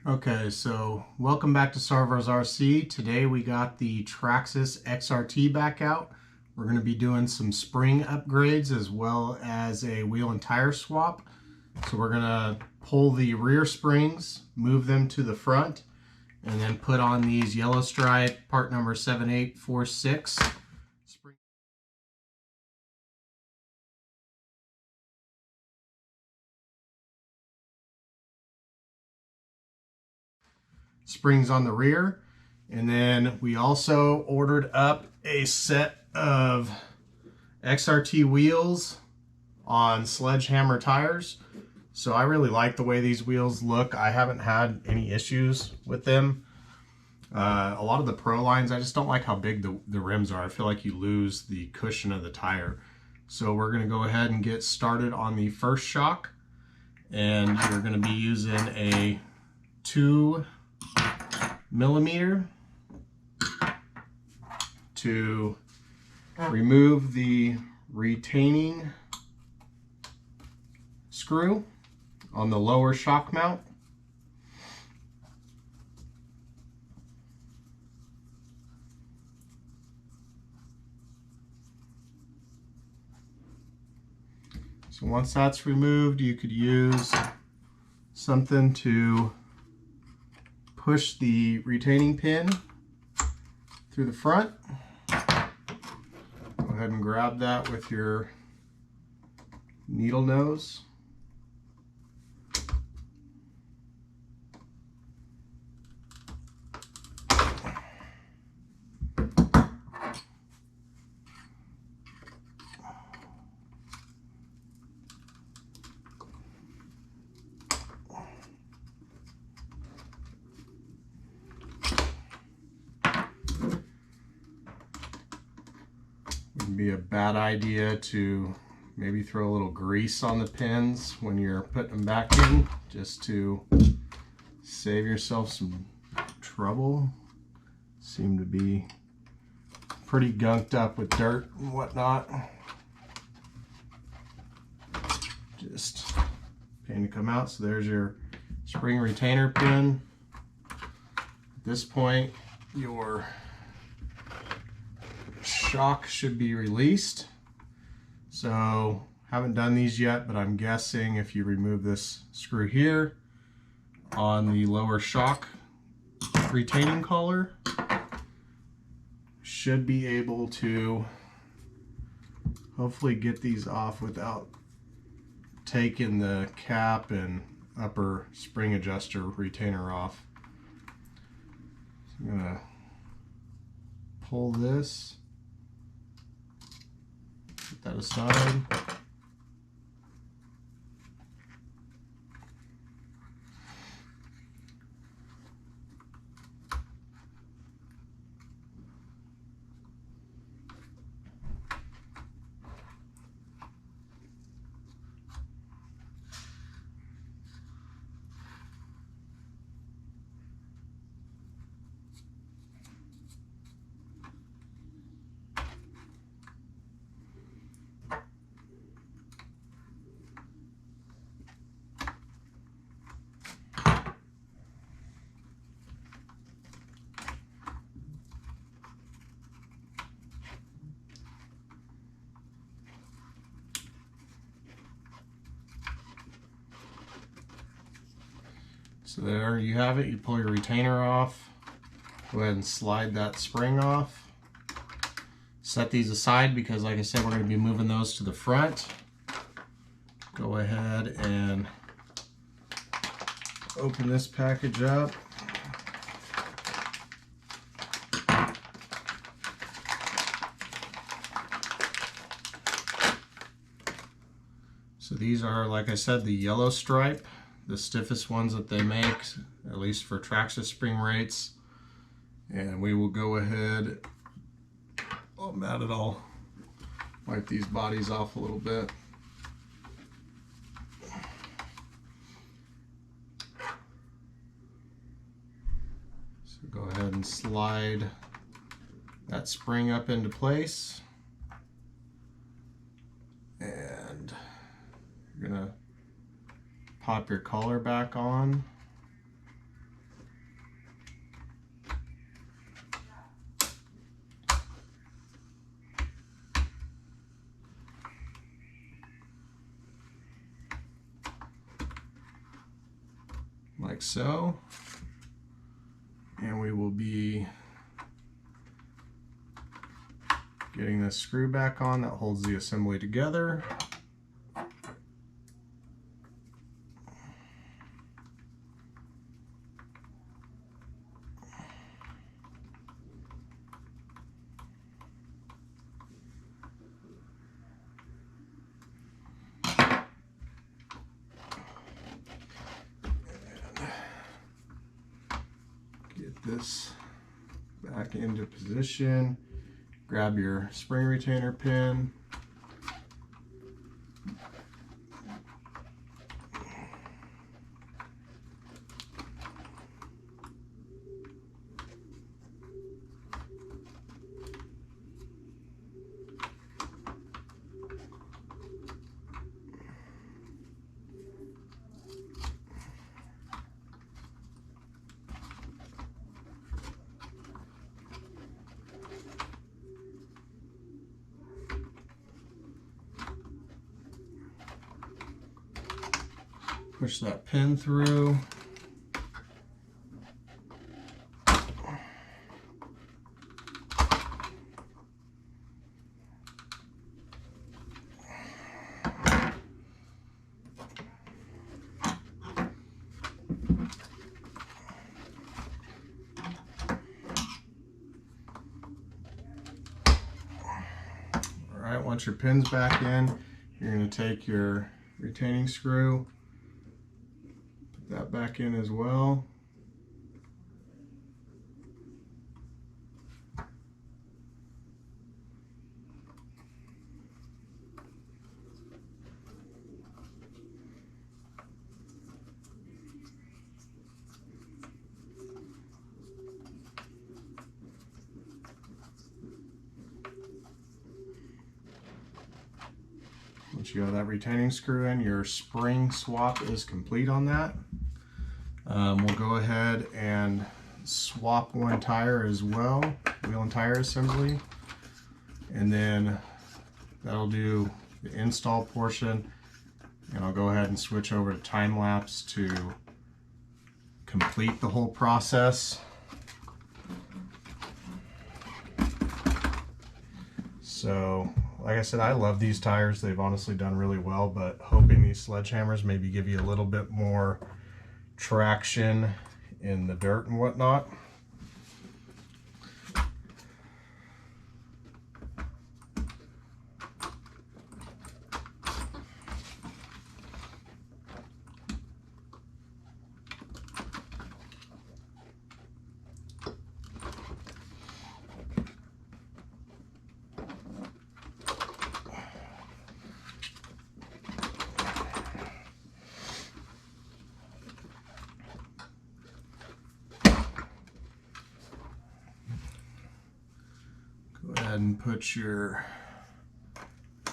Okay, so welcome back to Sarvar's RC. Today we got the Traxxas XRT back out. We're going to be doing some spring upgrades as well as a wheel and tire swap. So we're going to pull the rear springs, move them to the front, and then put on these yellow stripe part number 7846 spring. Springs on the rear. And then we also ordered up a set of XRT wheels on sledgehammer tires. So I really like the way these wheels look. I haven't had any issues with them. A lot of the Pro lines, I just don't like how big the rims are. I feel like you lose the cushion of the tire. So we're going to go ahead and get started on the first shock. And you're going to be using a 2 millimeter to remove the retaining screw on the lower shock mount. So once that's removed, you could use something to push the retaining pin through the front. Go ahead and grab that with your needle nose. Wouldn't be a bad idea to maybe throw a little grease on the pins when you're putting them back in, just to save yourself some trouble. Seem to be pretty gunked up with dirt and whatnot. Just pain to come out. So there's your spring retainer pin. At this point, your shock should be released. So haven't done these yet, but I'm guessing if you remove this screw here on the lower shock retaining collar, should be able to hopefully get these off without taking the cap and upper spring adjuster retainer off. So I'm gonna pull this, put that aside. So there you have it. You pull your retainer off. Go ahead and slide that spring off. Set these aside because, like I said, we're going to be moving those to the front. Go ahead and open this package up. So these are, like I said, the yellow stripe, the stiffest ones that they make, at least for Traxxas spring rates. And we will go ahead, oh man, I'll wipe these bodies off a little bit. So go ahead and slide that spring up into place. And you're gonna pop your collar back on. like so. And we will be getting this screw back on that holds the assembly together. Get this back into position. Grab your spring retainer pin. Push that pin through. All right, once your pin's back in, you're going to take your retaining screw, put that back in as well. Once you have that retaining screw in, your spring swap is complete on that. We'll go ahead and swap one tire as well, wheel and tire assembly, and then that'll do the install portion, and I'll go ahead and switch over to time lapse to complete the whole process. So like I said, I love these tires. They've honestly done really well, but hoping these sledgehammers maybe give you a little bit more traction in the dirt and whatnot. Go ahead and put your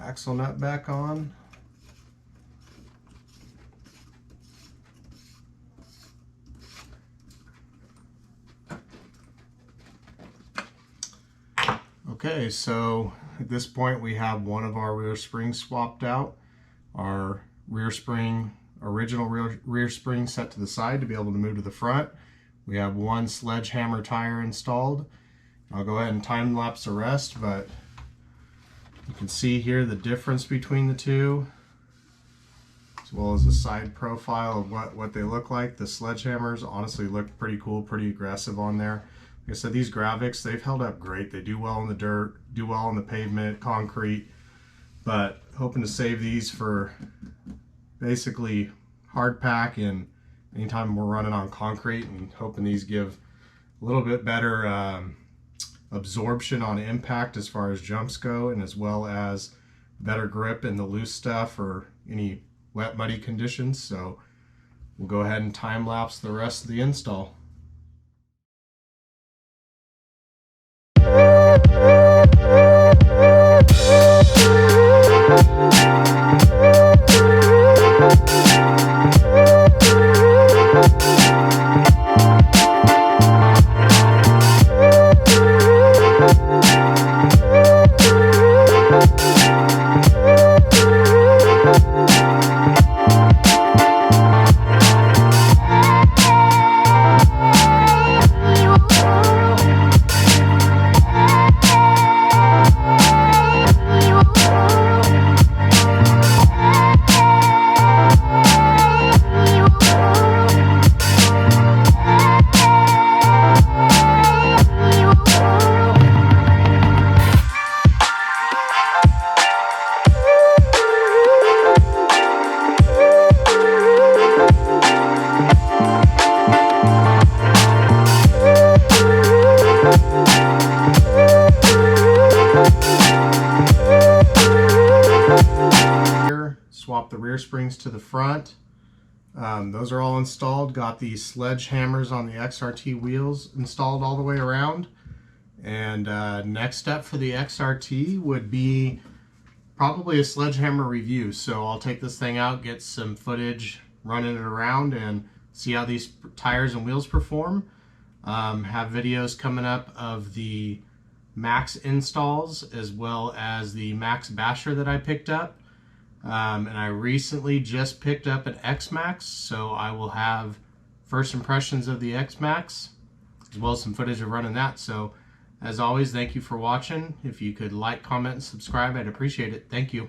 axle nut back on. Okay, so at this point we have one of our rear springs swapped out. Our rear spring, original rear spring set to the side to be able to move to the front. We have one sledgehammer tire installed. I'll go ahead and time lapse the rest, but you can see here the difference between the two, as well as the side profile of what they look like. The sledgehammers honestly look pretty cool, pretty aggressive on there. Like I said, these Gravics, they've held up great. They do well in the dirt, do well on the pavement, concrete, but hoping to save these for basically hard pack and anytime we're running on concrete, and hoping these give a little bit better absorption on impact as far as jumps go, and as well as better grip in the loose stuff or any wet, muddy conditions. So we'll go ahead and time lapse the rest of the install. swap the rear springs to the front. Those are all installed. Got the sledgehammers on the XRT wheels installed all the way around. And next step for the XRT would be probably a sledgehammer review. So I'll take this thing out, get some footage running it around, and see how these tires and wheels perform. Have videos coming up of the Max installs as well as the Max Basher that I picked up. And I recently just picked up an X-Max, so I will have first impressions of the X-Max as well as some footage of running that. So as always, thank you for watching. If you could like, comment, and subscribe, I'd appreciate it. Thank you.